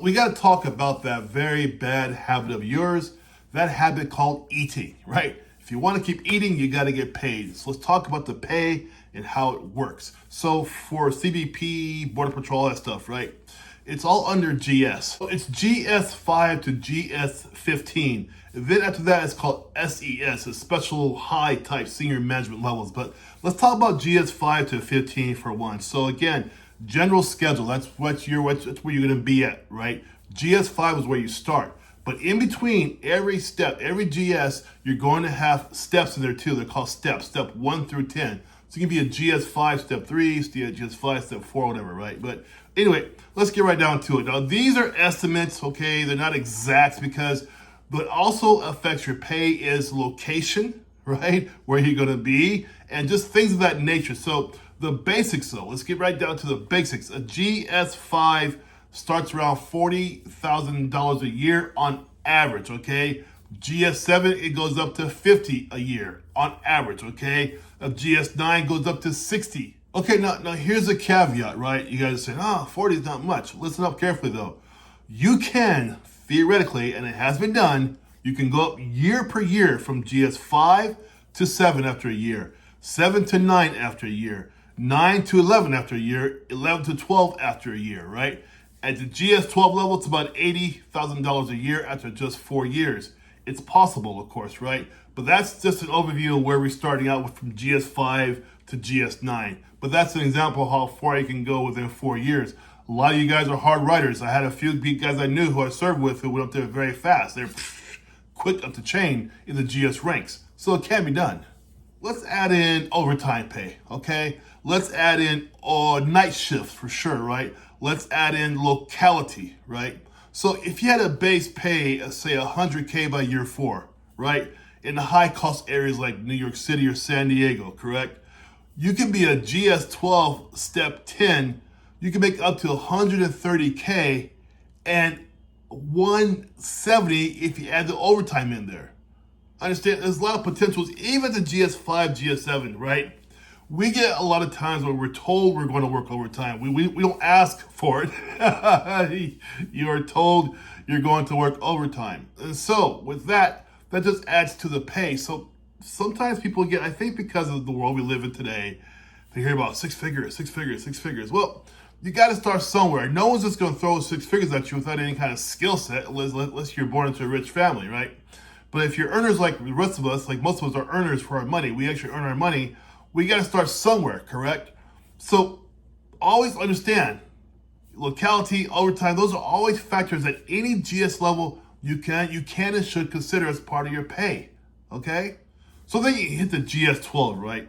We got to talk about that very bad habit of yours, that habit called eating, right? If you want to keep eating, you got to get paid. So let's talk about the pay and how it works. So for CBP, Border Patrol, that stuff, right? It's all under GS. So it's GS5 to GS15. Then after that, it's called SES, a special high type senior management levels. But let's talk about GS5 to 15 for one. So again, general schedule, that's where you're going to be at, right? GS5 is where you start. But in between every step, every GS, you're going to have steps in there too. They're called steps, step 1 through 10. So you can be a GS5, step 3, GS5, step 4, whatever, right? But anyway, let's get right down to it. Now, these are estimates, okay? They're not exact because what also affects your pay is location, right? Where you're going to be and just things of that nature. So the basics, though, let's get right down to the basics. A GS5 starts around $40,000 a year on average, okay? GS7, it goes up to 50 a year on average, okay? A GS9 goes up to 60. Okay, now here's a caveat, right? You guys are saying, 40 is not much. Listen up carefully, though. You can, theoretically, and it has been done, you can go up year per year from GS5 to 7 after a year, 7 to 9 after a year, 9 to 11 after a year, 11 to 12 after a year, right? At the GS12 level, it's about $80,000 a year after just 4 years. It's possible, of course, right? But that's just an overview of where we're starting out with from GS5 to GS9. But that's an example of how far you can go within 4 years. A lot of you guys are hard riders. I had a few guys I knew who I served with who went up there very fast. They're quick up the chain in the GS ranks. So it can be done. Let's add in overtime pay, okay? Let's add in night shifts for sure, right? Let's add in locality, right? So if you had a base pay, say 100K by year 4, right? In the high cost areas like New York City or San Diego, correct? You can be a GS12 step 10, you can make up to 130K and 170 if you add the overtime in there. Understand, there's a lot of potentials, even the GS5, GS7, right? We get a lot of times where we're told we're going to work overtime. We don't ask for it. You are told you're going to work overtime. And so with that just adds to the pay. So sometimes people get, I think because of the world we live in today, they hear about six figures. Well, you got to start somewhere. No one's just going to throw 6 figures at you without any kind of skill set, unless you're born into a rich family, right? But if you're earners like the rest of us, like most of us are earners for our money, we actually earn our money, we got to start somewhere, correct? So always understand, locality, overtime, those are always factors at any GS level you can and should consider as part of your pay, okay? So then you hit the GS12, right?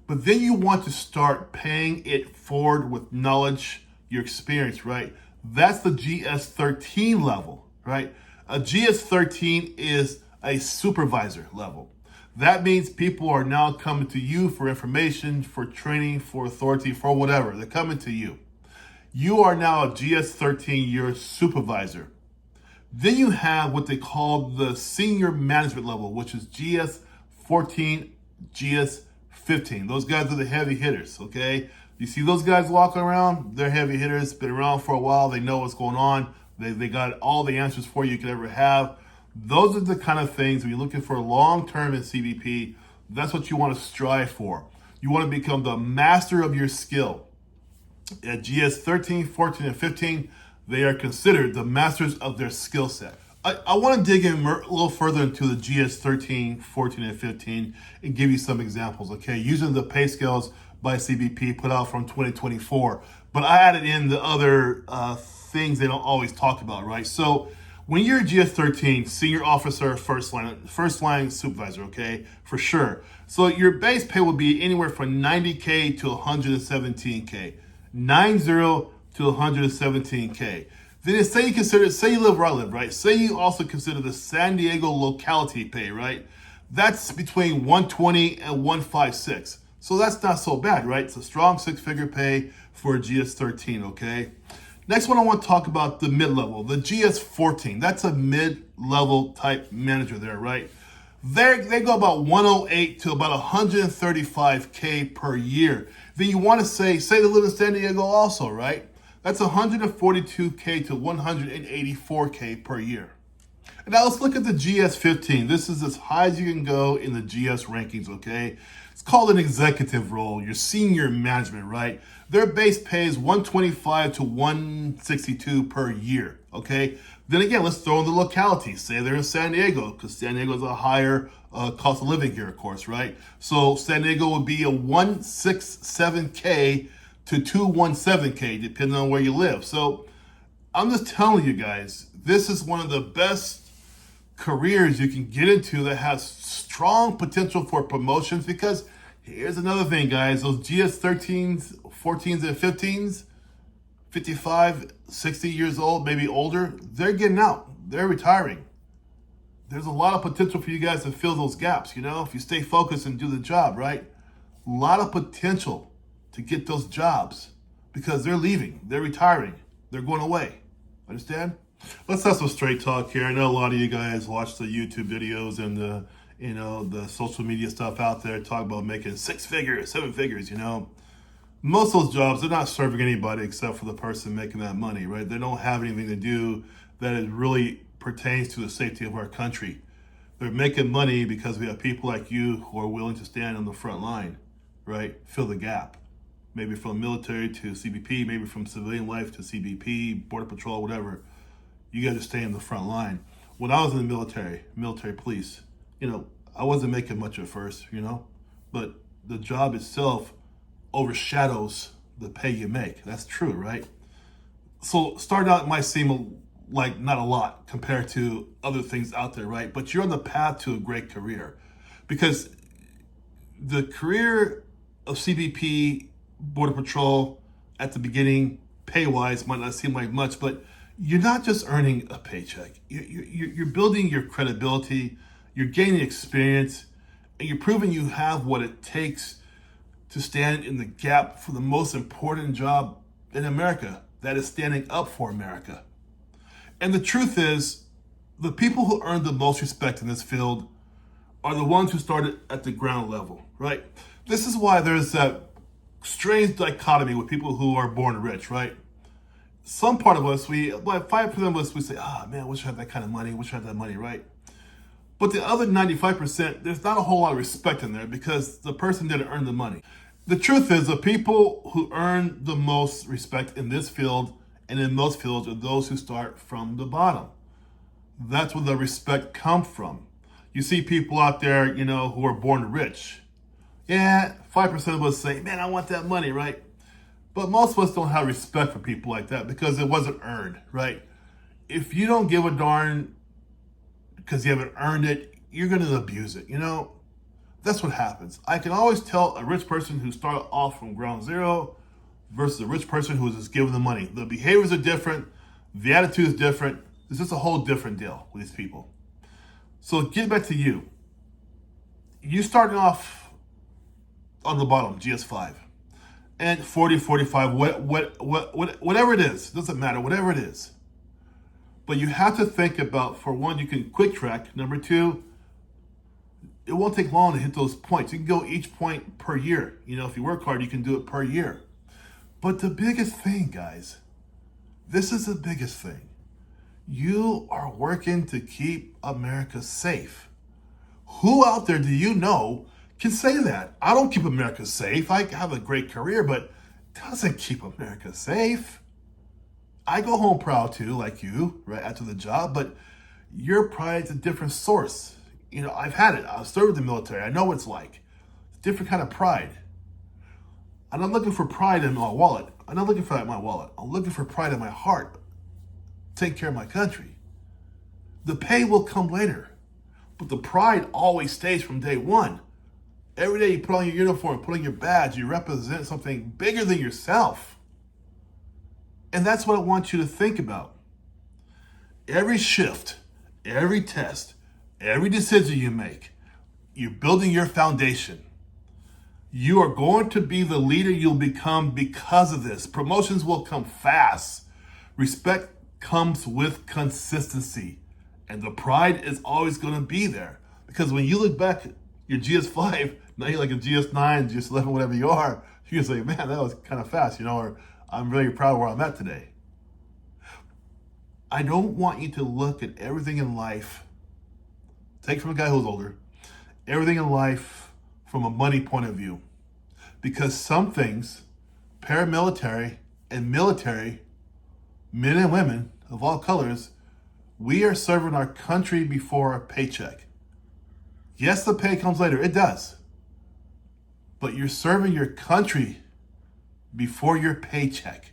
But then you want to start paying it forward with knowledge, your experience, right? That's the GS13 level, right? A GS13 is a supervisor level. That means people are now coming to you for information, for training, for authority, for whatever. They're coming to you. You are now a GS13, you're a supervisor. Then you have what they call the senior management level, which is GS14, GS15. Those guys are the heavy hitters, okay? You see those guys walking around? They're heavy hitters, been around for a while. They know what's going on. They got all the answers for you could ever have. Those are the kind of things, when you're looking for long-term in CBP, that's what you want to strive for. You want to become the master of your skill. At GS 13, 14, and 15, they are considered the masters of their skill set. I want to dig in a little further into the GS 13, 14, and 15 and give you some examples, okay? Using the pay scales by CBP put out from 2024. But I added in the other things they don't always talk about, right? So when you're a GS13, senior officer, first line supervisor, okay, for sure. So your base pay will be anywhere from 90K to 117K, 90 to 117K. Then say you live where I live, right? Say you also consider the San Diego locality pay, right? That's between 120 and 156. So that's not so bad, right? It's a strong 6-figure pay for a GS13, okay? Next one I want to talk about the mid-level, the GS14. That's a mid-level type manager there, right? They go about 108 to about 135K per year. Then you want to say they live in San Diego also, right? That's 142K to 184K per year. And now let's look at the GS15. This is as high as you can go in the GS rankings, okay? It's called an executive role, your senior management, right? Their base pay is 125 to 162 per year, okay? Then again, let's throw in the locality. Say they're in San Diego, because San Diego is a higher cost of living here, of course, right? So San Diego would be a 167K to 217K, depending on where you live. So I'm just telling you guys, this is one of the best careers you can get into that has strong potential for promotions, because here's another thing, guys. Those GS 13s, 14s, and 15s, 55, 60 years old, maybe older, they're getting out. They're retiring. There's a lot of potential for you guys to fill those gaps, if you stay focused and do the job, right? A lot of potential to get those jobs because they're leaving. They're retiring. They're going away. Understand? Let's have some straight talk here. I know a lot of you guys watch the YouTube videos and the social media stuff out there, talk about making 6 figures, 7 figures, Most of those jobs, they're not serving anybody except for the person making that money, right? They don't have anything to do that it really pertains to the safety of our country. They're making money because we have people like you who are willing to stand on the front line, right? Fill the gap. Maybe from military to CBP, maybe from civilian life to CBP, Border Patrol, whatever. You got to stay in the front line. When I was in the military police, I wasn't making much at first, but the job itself overshadows the pay you make. That's true, right? So starting out might seem like not a lot compared to other things out there, right? But you're on the path to a great career, because the career of CBP, Border Patrol at the beginning, pay-wise, might not seem like much, but you're not just earning a paycheck. You're building your credibility, you're gaining experience, and you're proving you have what it takes to stand in the gap for the most important job in America, that is standing up for America. And the truth is, the people who earn the most respect in this field are the ones who started at the ground level, right? This is why there's that strange dichotomy with people who are born rich, right? Some part of us, 5% of us, we say, man, I wish I had that kind of money, wish I had that money, right? But the other 95%, there's not a whole lot of respect in there because the person didn't earn the money. The truth is, the people who earn the most respect in this field and in most fields are those who start from the bottom. That's where the respect comes from. You see people out there, who are born rich. Yeah, 5% of us say, man, I want that money, right? But most of us don't have respect for people like that because it wasn't earned, right? If you don't give a darn because you haven't earned it, you're going to abuse it, That's what happens. I can always tell a rich person who started off from ground zero versus a rich person who was just given the money. The behaviors are different. The attitude is different. It's just a whole different deal with these people. So get back to you. You started off on the bottom, GS5. And 40, 45, whatever it is, doesn't matter, whatever it is. But you have to think about, for one, you can quick track. Number two, it won't take long to hit those points. You can go each point per year. If you work hard, you can do it per year. But the biggest thing, guys, this is the biggest thing. You are working to keep America safe. Who out there do you know can say that? I don't keep America safe. I have a great career, but it doesn't keep America safe. I go home proud too, like you, right after the job, but your pride's a different source. I've had it. I've served in the military. I know what it's like. It's a different kind of pride. I'm not looking for pride in my wallet. I'm not looking for that in my wallet. I'm looking for pride in my heart. Take care of my country. The pay will come later, but the pride always stays from day one. Every day you put on your uniform, put on your badge, you represent something bigger than yourself. And that's what I want you to think about. Every shift, every test, every decision you make, you're building your foundation. You are going to be the leader you'll become because of this. Promotions will come fast. Respect comes with consistency. And the pride is always going to be there. Because when you look back at your GS5, now you're like a GS9, GS11, whatever you are, you can say, man, that was kind of fast, or I'm really proud of where I'm at today. I don't want you to look at everything in life, take from a guy who's older, everything in life from a money point of view. Because some things, paramilitary and military, men and women of all colors, we are serving our country before our paycheck. Yes, the pay comes later. It does. But you're serving your country before your paycheck.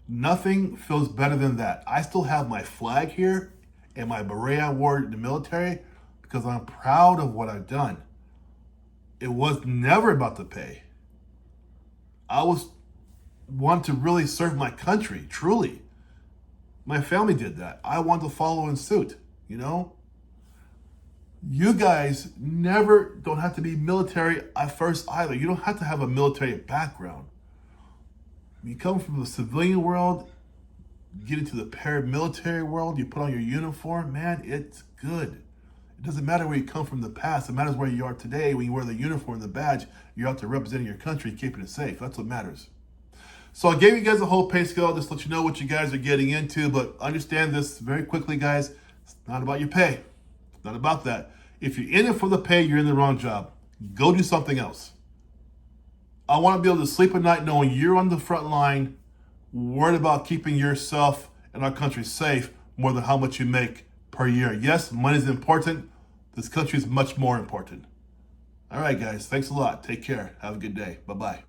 Nothing feels better than that. I still have my flag here and my beret award in the military because I'm proud of what I've done. It was never about the pay. I want to really serve my country, truly. My family did that. I want to follow in suit, you know? You guys never don't have to be military at first either. You don't have to have a military background. You come from the civilian world, get into the paramilitary world, you put on your uniform, man, it's good. It doesn't matter where you come from in the past. It matters where you are today. When you wear the uniform and the badge, you're out there representing your country, keeping it safe. That's what matters. So I gave you guys a whole pay scale just to let you know what you guys are getting into, but understand this very quickly, guys. It's not about your pay. It's not about that. If you're in it for the pay, you're in the wrong job. Go do something else. I want to be able to sleep at night knowing you're on the front line, worried about keeping yourself and our country safe more than how much you make per year. Yes, money is important. This country is much more important. All right, guys. Thanks a lot. Take care. Have a good day. Bye-bye.